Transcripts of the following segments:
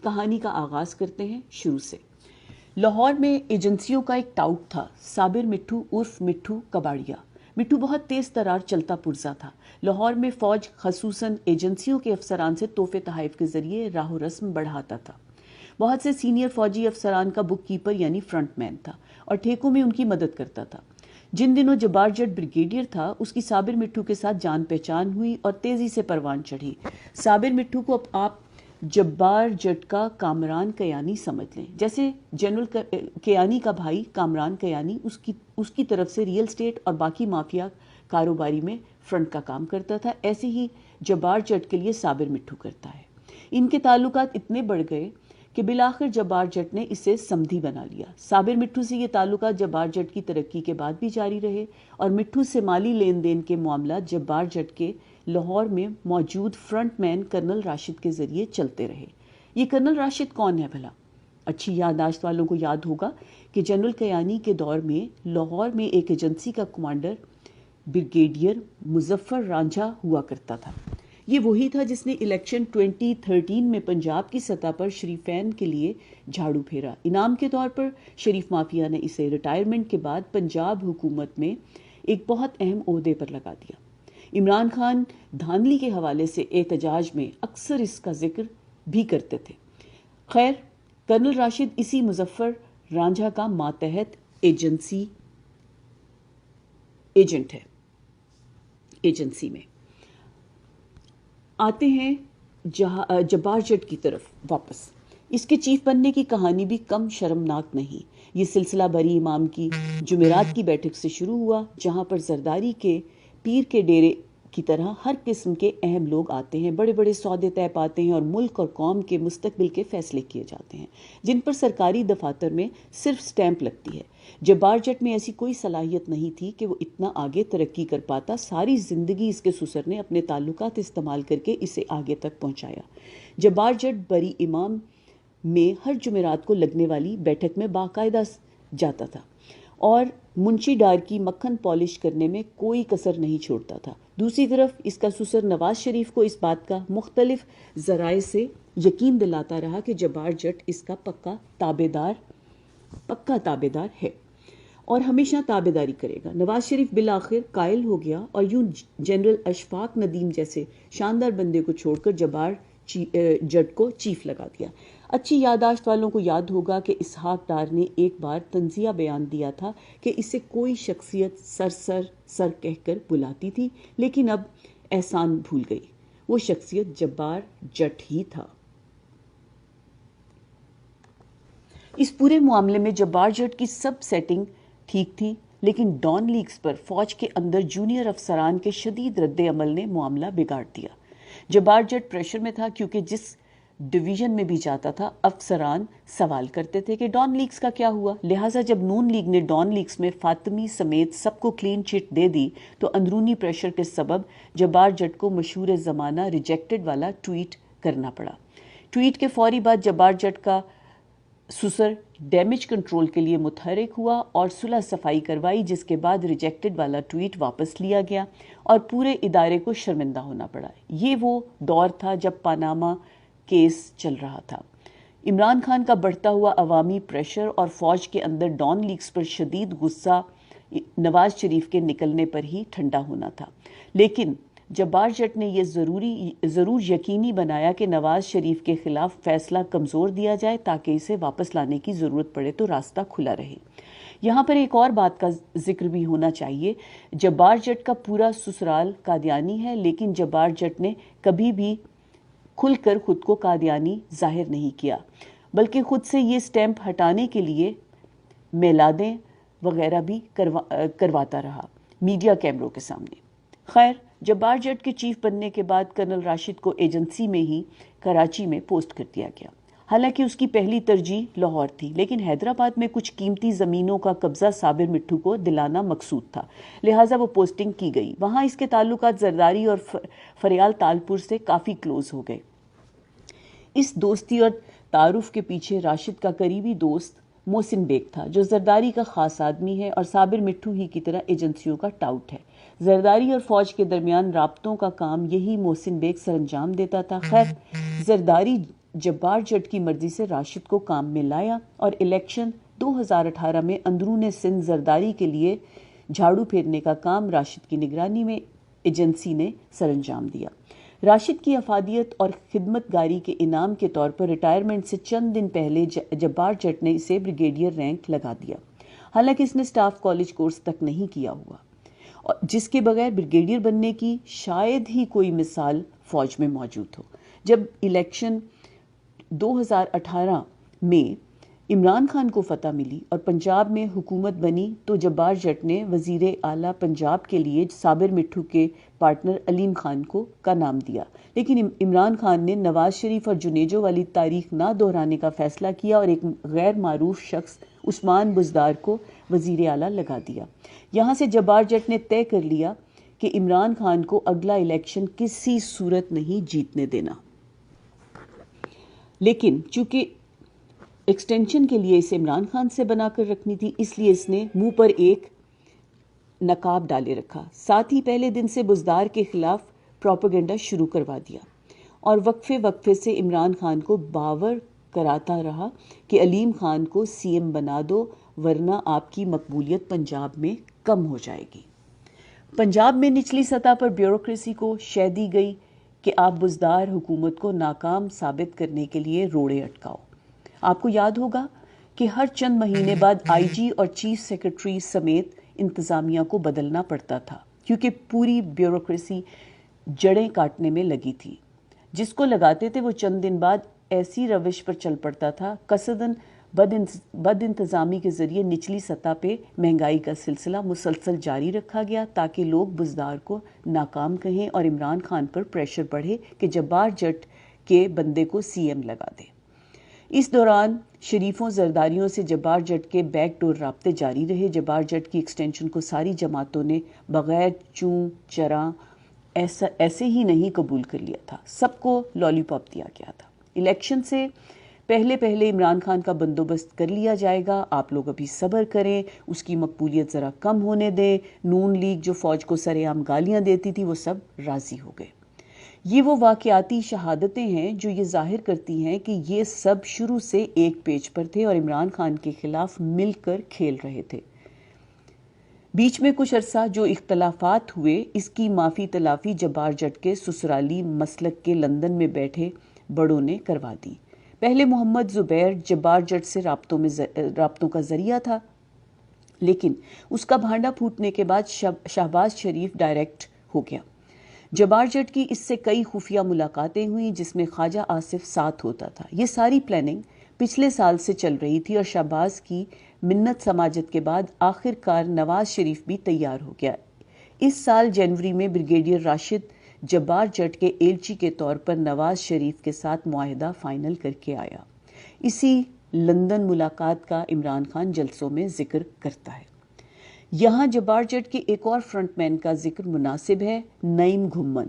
کہانی کا آغاز کرتے ہیں شروع سے۔ لاہور میں ایجنسیوں کا ایک ٹاؤٹ تھا، صابر مٹھو عرف مٹھو کباڑیا۔ مٹھو بہت تیز ترار چلتا پرزا تھا۔ لاہور میں فوج خصوصاً ایجنسیوں کے افسران سے تحفے تحائف کے ذریعے راہ و رسم بڑھاتا تھا۔ بہت سے سینئر فوجی افسران کا بک کیپر یعنی فرنٹ مین تھا اور ٹھیکوں میں ان کی مدد کرتا تھا۔ جن دنوں جبار جٹ بریگیڈیئر تھا، اس کی صابر مٹھو کے ساتھ جان پہچان ہوئی اور تیزی سے پروان چڑھی۔ صابر مٹھو کو آپ جبار جٹ کا کامران کیانی سمجھ لیں، جیسے جنرل کیانی کا بھائی کامران کیانی اس کی طرف سے ریئل اسٹیٹ اور باقی مافیا کاروباری میں فرنٹ کا کام کرتا تھا، ایسے ہی جبار جٹ کے لیے صابر مٹھو کرتا ہے۔ ان کے تعلقات اتنے بڑھ گئے کہ بالآخر جبار جٹ نے اسے سمدھی بنا لیا۔ صابر مٹھو سے یہ تعلقات جبار جٹ کی ترقی کے بعد بھی جاری رہے اور مٹھو سے مالی لین دین کے معاملات جبار جٹ کے لاہور میں موجود فرنٹ مین کرنل راشد کے ذریعے چلتے رہے۔ یہ کرنل راشد کون ہے بھلا؟ اچھی یادداشت والوں کو یاد ہوگا کہ جنرل کیانی کے دور میں لاہور میں ایک ایجنسی کا کمانڈر بریگیڈیئر مظفر رانجھا ہوا کرتا تھا۔ یہ وہی تھا جس نے الیکشن 2013 میں پنجاب کی سطح پر شریفین کے لیے جھاڑو پھیرا۔ انعام کے طور پر شریف مافیا نے اسے ریٹائرمنٹ کے بعد پنجاب حکومت میں ایک بہت اہم عہدے پر لگا دیا۔ عمران خان دھاندلی کے حوالے سے احتجاج میں اکثر اس کا ذکر بھی کرتے تھے۔ خیر، کرنل راشد اسی مظفر رانجھا کا ماتحت ایجنٹ ہے۔ ایجنسی میں آتے ہیں جبار جٹ کی طرف واپس۔ اس کے چیف بننے کی کہانی بھی کم شرمناک نہیں۔ یہ سلسلہ بری امام کی جمعرات کی بیٹھک سے شروع ہوا، جہاں پر زرداری کے پیر کے ڈیرے کی طرح ہر قسم کے اہم لوگ آتے ہیں، بڑے بڑے سودے طے پاتے ہیں اور ملک اور قوم کے مستقبل کے فیصلے کیے جاتے ہیں، جن پر سرکاری دفاتر میں صرف سٹیمپ لگتی ہے۔ جبار جٹ میں ایسی کوئی صلاحیت نہیں تھی کہ وہ اتنا آگے ترقی کر پاتا۔ ساری زندگی اس کے سسر نے اپنے تعلقات استعمال کر کے اسے آگے تک پہنچایا۔ جبار جٹ بری امام میں ہر جمعرات کو لگنے والی بیٹھک میں باقاعدہ جاتا تھا اور منشی ڈار کی مکھن پالش کرنے میں کوئی کسر نہیں چھوڑتا تھا۔ دوسری طرف اس کا سسر نواز شریف کو اس بات کا مختلف ذرائع سے یقین دلاتا رہا کہ جبار جٹ اس کا پکا تابع دار ہے اور ہمیشہ تابع داری کرے گا۔ نواز شریف بالآخر قائل ہو گیا اور یوں جنرل اشفاق ندیم جیسے شاندار بندے کو چھوڑ کر جبار جٹ کو چیف لگا دیا۔ اچھی یادداشت والوں کو یاد ہوگا کہ اسحاق ڈار نے ایک بار تنزیہ بیان دیا تھا کہ اسے کوئی شخصیت سر کہہ کر بلاتی تھی، لیکن اب احسان بھول گئی۔ وہ شخصیت جبار جٹ ہی تھا۔ اس پورے معاملے میں جبار جٹ کی سب سیٹنگ ٹھیک تھی، لیکن ڈان لیگز پر فوج کے اندر جونیئر افسران کے شدید رد عمل نے معاملہ بگاڑ دیا۔ جبار جٹ پریشر میں تھا کیونکہ جس ڈویژن میں بھی جاتا تھا افسران سوال کرتے تھے کہ ڈان لیگز کا کیا ہوا۔ لہٰذا جب نون لیگ نے ڈان لیگز میں فاطمی سمیت سب کو کلین چٹ دے دی تو اندرونی پریشر کے سبب جبار جٹ کو مشہور زمانہ ریجیکٹڈ والا ٹویٹ کرنا پڑا۔ ٹویٹ کے فوری بعد جبار جٹ کا سسر ڈیمیج کنٹرول کے لیے متحرک ہوا اور صلح صفائی کروائی، جس کے بعد ریجیکٹڈ والا ٹویٹ واپس لیا گیا اور پورے ادارے کو شرمندہ ہونا پڑا۔ یہ وہ دور تھا جب پاناما کیس چل رہا تھا۔ عمران خان کا بڑھتا ہوا عوامی پریشر اور فوج کے اندر ڈان لیگز پر شدید غصہ نواز شریف کے نکلنے پر ہی ٹھنڈا ہونا تھا، لیکن جبار جٹ نے یہ ضرور یقینی بنایا کہ نواز شریف کے خلاف فیصلہ کمزور دیا جائے تاکہ اسے واپس لانے کی ضرورت پڑے تو راستہ کھلا رہے۔ یہاں پر ایک اور بات کا ذکر بھی ہونا چاہیے۔ جبار جٹ کا پورا سسرال قادیانی ہے، لیکن جبار جٹ نے کبھی بھی کھل کر خود کو قادیانی ظاہر نہیں کیا، بلکہ خود سے یہ سٹیمپ ہٹانے کے لیے میلادیں وغیرہ بھی کرواتا رہا میڈیا کیمروں کے سامنے۔ خیر، جبار جٹ کے چیف بننے کے بعد کرنل راشد کو ایجنسی میں ہی کراچی میں پوسٹ کر دیا گیا۔ حالانکہ اس کی پہلی ترجیح لاہور تھی، لیکن حیدرآباد میں کچھ قیمتی زمینوں کا قبضہ صابر مٹھو کو دلانا مقصود تھا، لہٰذا وہ پوسٹنگ کی گئی۔ وہاں اس کے تعلقات زرداری اور فریال تالپور سے کافی کلوز ہو گئے۔ اس دوستی اور تعارف کے پیچھے راشد کا قریبی دوست محسن بیگ تھا، جو زرداری کا خاص آدمی ہے اور صابر مٹھو ہی کی طرح ایجنسیوں کا ٹاؤٹ ہے۔ زرداری اور فوج کے درمیان رابطوں کا کام یہی محسن بیگ سر انجام دیتا تھا۔ خیر، زرداری جبار جٹ کی مرضی سے راشد کو کام میں لایا اور الیکشن 2018 میں اندرون سندھ زرداری کے لیے جھاڑو پھیرنے کا کام راشد کی نگرانی میں ایجنسی نے سر انجام دیا۔ راشد کی افادیت اور خدمت گاری کے انعام کے طور پر ریٹائرمنٹ سے چند دن پہلے جبار جٹ نے اسے بریگیڈیئر رینک لگا دیا، حالانکہ اس نے سٹاف کالج کورس تک نہیں کیا ہوا، جس کے بغیر بریگیڈیئر بننے کی شاید ہی کوئی مثال فوج میں موجود ہو۔ جب الیکشن 2018 میں عمران خان کو فتح ملی اور پنجاب میں حکومت بنی تو جبار جٹ نے وزیر اعلیٰ پنجاب کے لیے صابر مٹھو کے پارٹنر علیم خان کا نام دیا، لیکن عمران خان نے نواز شریف اور جنیجو والی تاریخ نہ دہرانے کا فیصلہ کیا اور ایک غیر معروف شخص عثمان بزدار کو وزیر اعلیٰ لگا دیا۔ یہاں سے جبار جٹ نے طے کر لیا کہ عمران خان کو اگلا الیکشن کسی صورت نہیں جیتنے دینا، لیکن چونکہ ایکسٹینشن کے لیے اسے عمران خان سے بنا کر رکھنی تھی، اس لیے اس نے منہ پر ایک نقاب ڈالے رکھا، ساتھ ہی پہلے دن سے بزدار کے خلاف پروپیگنڈا شروع کروا دیا اور وقفے سے عمران خان کو باور کراتا رہا کہ علیم خان کو سی ایم بنا دو ورنہ آپ کی مقبولیت پنجاب میں کم ہو جائے گی۔ پنجاب میں نچلی سطح پر بیوروکریسی کو شہ دی گئی کہ آپ بزدار حکومت کو ناکام ثابت کرنے کے لیے روڑے اٹکاؤ۔ آپ کو یاد ہوگا کہ ہر چند مہینے بعد آئی جی اور چیف سیکرٹری سمیت انتظامیہ کو بدلنا پڑتا تھا، کیونکہ پوری بیوروکریسی جڑیں کاٹنے میں لگی تھی۔ جس کو لگاتے تھے وہ چند دن بعد ایسی روش پر چل پڑتا تھا، قصداً بد انتظامی کے ذریعے نچلی سطح پہ مہنگائی کا سلسلہ مسلسل جاری رکھا گیا تاکہ لوگ بزدار کو ناکام کہیں اور عمران خان پر پریشر بڑھے کہ جبار جٹ کے بندے کو سی ایم لگا دے۔ اس دوران شریفوں زرداریوں سے جبار جٹ کے بیک ڈور رابطے جاری رہے۔ جبار جٹ کی ایکسٹینشن کو ساری جماعتوں نے بغیر چوں چراں ایسے ہی نہیں قبول کر لیا تھا، سب کو لالی پاپ دیا گیا تھا۔ الیکشن سے پہلے عمران خان کا بندوبست کر لیا جائے گا، آپ لوگ ابھی صبر کریں، اس کی مقبولیت ذرا کم ہونے دیں۔ نون لیگ جو فوج کو سرے عام گالیاں دیتی تھی وہ سب راضی ہو گئے۔ یہ وہ واقعاتی شہادتیں ہیں جو یہ ظاہر کرتی ہیں کہ یہ سب شروع سے ایک پیج پر تھے اور عمران خان کے خلاف مل کر کھیل رہے تھے۔ بیچ میں کچھ عرصہ جو اختلافات ہوئے، اس کی معافی تلافی جبار جٹ کے سسرالی مسلک کے لندن میں بیٹھے بڑوں نے کروا دی۔ پہلے محمد زبیر جبار جٹ سے رابطوں کا ذریعہ تھا، لیکن اس کا بھانڈا پھوٹنے کے بعد شہباز شریف ڈائریکٹ ہو گیا۔ جبار جٹ کی اس سے کئی خفیہ ملاقاتیں ہوئیں جس میں خواجہ آصف ساتھ ہوتا تھا۔ یہ ساری پلاننگ پچھلے سال سے چل رہی تھی اور شہباز کی منت سماجت کے بعد آخر کار نواز شریف بھی تیار ہو گیا۔ اس سال جنوری میں بریگیڈیئر راشد جبار جٹ کے ایلچی کے طور پر نواز شریف کے ساتھ معاہدہ فائنل کر کے آیا۔ اسی لندن ملاقات کا عمران خان جلسوں میں ذکر کرتا ہے۔ یہاں جبار جٹ کے ایک اور فرنٹ مین کا ذکر مناسب ہے، نعیم گھمن،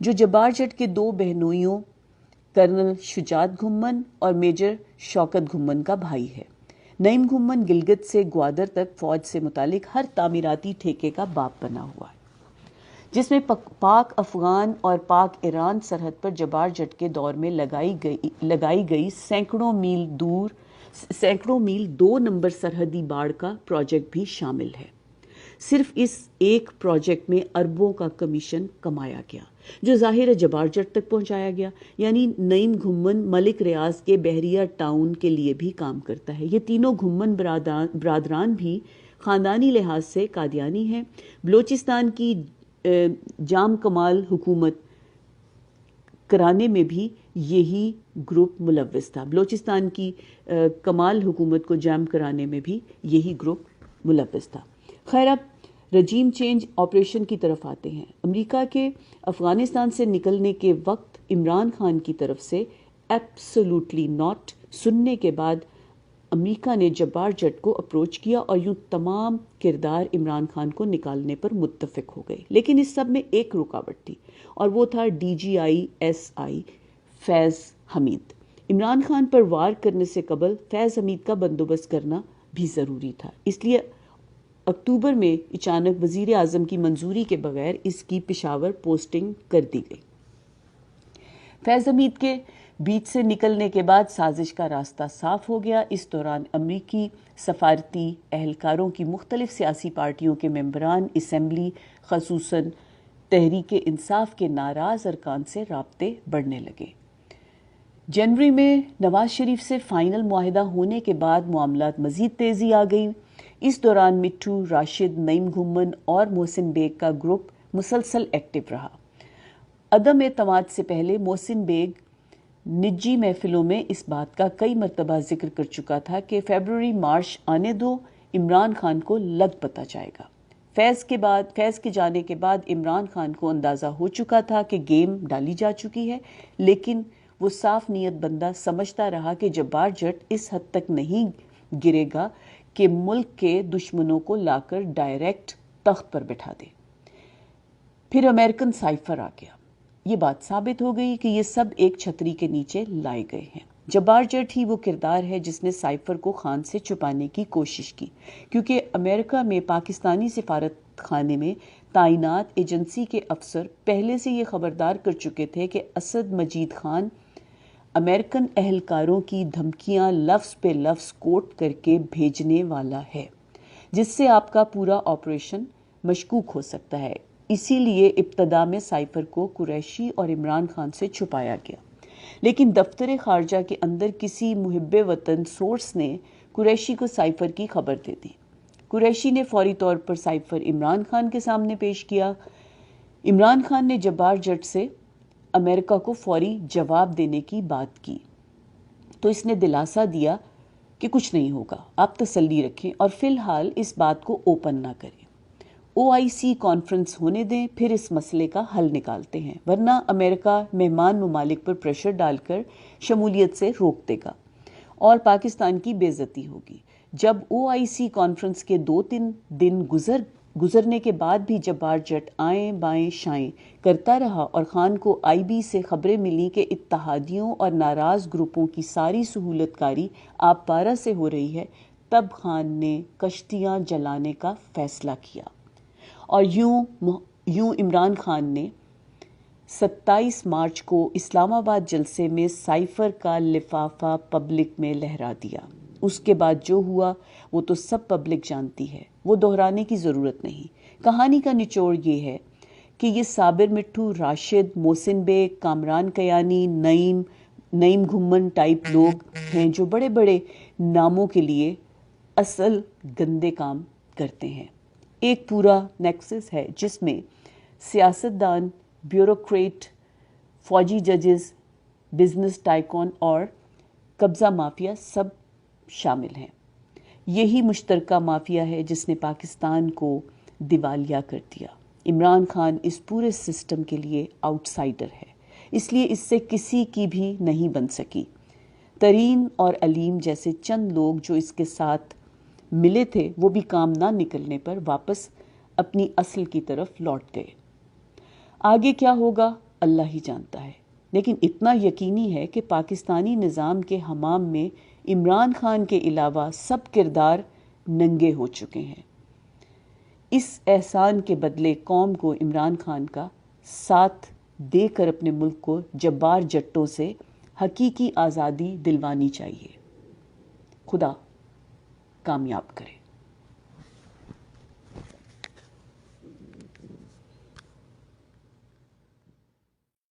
جو جبار جٹ کے دو بہنوئیوں کرنل شجاعت گھمن اور میجر شوکت گھمن کا بھائی ہے۔ نعیم گھمن گلگت سے گوادر تک فوج سے متعلق ہر تعمیراتی ٹھیکے کا باپ بنا ہوا ہے، جس میں پاک افغان اور پاک ایران سرحد پر جبار جٹ کے دور میں لگائی گئی سینکڑوں میل 2 نمبر سرحدی باڑ کا پروجیکٹ بھی شامل ہے۔ صرف اس ایک پروجیکٹ میں اربوں کا کمیشن کمایا گیا، جو ظاہر جبار جٹ تک پہنچایا گیا۔ یعنی نعیم گھمن ملک ریاض کے بحریہ ٹاؤن کے لیے بھی کام کرتا ہے۔ یہ تینوں گھمن برادران بھی خاندانی لحاظ سے قادیانی ہیں۔ بلوچستان کی جام کمال حکومت کرانے میں بھی یہی گروپ ملوث تھا۔ بلوچستان کی کمال حکومت کو جام کرانے میں بھی یہی گروپ ملوث تھا۔ خیر، اب رجیم چینج آپریشن کی طرف آتے ہیں۔ امریکہ کے افغانستان سے نکلنے کے وقت عمران خان کی طرف سے ایبسولوٹلی ناٹ سننے کے بعد امریکہ نے جبار جٹ کو اپروچ کیا اور یوں تمام کردار عمران خان کو نکالنے پر متفق ہو گئے۔ لیکن اس سب میں ایک رکاوٹ تھی اور وہ تھا DGI فیض حمید۔ عمران خان پر وار کرنے سے قبل فیض حمید کا بندوبست کرنا بھی ضروری تھا، اس لیے اکتوبر میں اچانک وزیر اعظم کی منظوری کے بغیر اس کی پشاور پوسٹنگ کر دی گئی۔ فیض حمید کے بیچ سے نکلنے کے بعد سازش کا راستہ صاف ہو گیا۔ اس دوران امریکی سفارتی اہلکاروں کی مختلف سیاسی پارٹیوں کے ممبران اسمبلی، خصوصاً تحریک انصاف کے ناراض ارکان سے رابطے بڑھنے لگے۔ جنوری میں نواز شریف سے فائنل معاہدہ ہونے کے بعد معاملات مزید تیزی آ گئی۔ اس دوران مٹھو، راشد، نعیم گھمن اور محسن بیگ کا گروپ مسلسل ایکٹیو رہا۔ عدم اعتماد سے پہلے محسن بیگ نجی محفلوں میں اس بات کا کئی مرتبہ ذکر کر چکا تھا کہ فیبروری مارچ آنے دو، عمران خان کو لگ پتہ جائے گا۔ فیض کے جانے کے بعد عمران خان کو اندازہ ہو چکا تھا کہ گیم ڈالی جا چکی ہے، لیکن وہ صاف نیت بندہ سمجھتا رہا کہ جبار جٹ اس حد تک نہیں گرے گا کہ ملک کے دشمنوں کو لا کر ڈائریکٹ تخت پر بٹھا دے۔ پھر امریکن سائفر آ گیا۔ یہ بات ثابت ہو گئی کہ یہ سب ایک چھتری کے نیچے لائے گئے ہیں۔ جبار جٹ ہی وہ کردار ہے جس نے سائفر کو خان سے چھپانے کی کوشش کی، کیونکہ امریکہ میں پاکستانی سفارت خانے میں تعینات ایجنسی کے افسر پہلے سے یہ خبردار کر چکے تھے کہ اسد مجید خان امریکن اہلکاروں کی دھمکیاں لفظ پہ لفظ کوٹ کر کے بھیجنے والا ہے، جس سے آپ کا پورا آپریشن مشکوک ہو سکتا ہے۔ اسی لیے ابتدا میں سائفر کو قریشی اور عمران خان سے چھپایا گیا، لیکن دفتر خارجہ کے اندر کسی محب وطن سورس نے قریشی کو سائفر کی خبر دے دی۔ قریشی نے فوری طور پر سائفر عمران خان کے سامنے پیش کیا۔ عمران خان نے جبار جٹ سے امریکہ کو فوری جواب دینے کی بات کی، تو اس نے دلاسا دیا کہ کچھ نہیں ہوگا، آپ تسلی رکھیں اور فی الحال اس بات کو اوپن نہ کریں۔ OIC کانفرنس ہونے دیں، پھر اس مسئلے کا حل نکالتے ہیں، ورنہ امریکہ مہمان ممالک پر پریشر ڈال کر شمولیت سے روک دے گا اور پاکستان کی بے عزتی ہوگی۔ جب OIC کانفرنس کے 2-3 دن گزرنے کے بعد بھی جبار جٹ آئیں بائیں شائیں کرتا رہا اور خان کو IB سے خبریں ملی کہ اتحادیوں اور ناراض گروپوں کی ساری سہولت کاری آپ پارہ سے ہو رہی ہے، تب خان نے کشتیاں جلانے کا فیصلہ کیا اور یوں عمران خان نے 27 مارچ کو اسلام آباد جلسے میں سائفر کا لفافہ پبلک میں لہرا دیا۔ اس کے بعد جو ہوا وہ تو سب پبلک جانتی ہے، وہ دہرانے کی ضرورت نہیں۔ کہانی کا نچوڑ یہ ہے کہ یہ صابر مٹھو، راشد، محسن بیگ، کامران کیانی، نعیم گھمن ٹائپ لوگ ہیں جو بڑے بڑے ناموں کے لیے اصل گندے کام کرتے ہیں۔ ایک پورا نیکسس ہے جس میں سیاستدان، بیوروکریٹ، فوجی ججز، بزنس ٹائکون اور قبضہ مافیا سب شامل ہیں۔ یہی مشترکہ مافیا ہے جس نے پاکستان کو دیوالیہ کر دیا۔ عمران خان اس پورے سسٹم کے لیے آؤٹ سائیڈر ہے، اس لیے اس سے کسی کی بھی نہیں بن سکی۔ ترین اور علیم جیسے چند لوگ جو اس کے ساتھ ملے تھے وہ بھی کام نہ نکلنے پر واپس اپنی اصل کی طرف لوٹ گئے۔ آگے کیا ہوگا اللہ ہی جانتا ہے، لیکن اتنا یقینی ہے کہ پاکستانی نظام کے حمام میں عمران خان کے علاوہ سب کردار ننگے ہو چکے ہیں۔ اس احسان کے بدلے قوم کو عمران خان کا ساتھ دے کر اپنے ملک کو جبار جٹوں سے حقیقی آزادی دلوانی چاہیے۔ خدا کامیاب کرے۔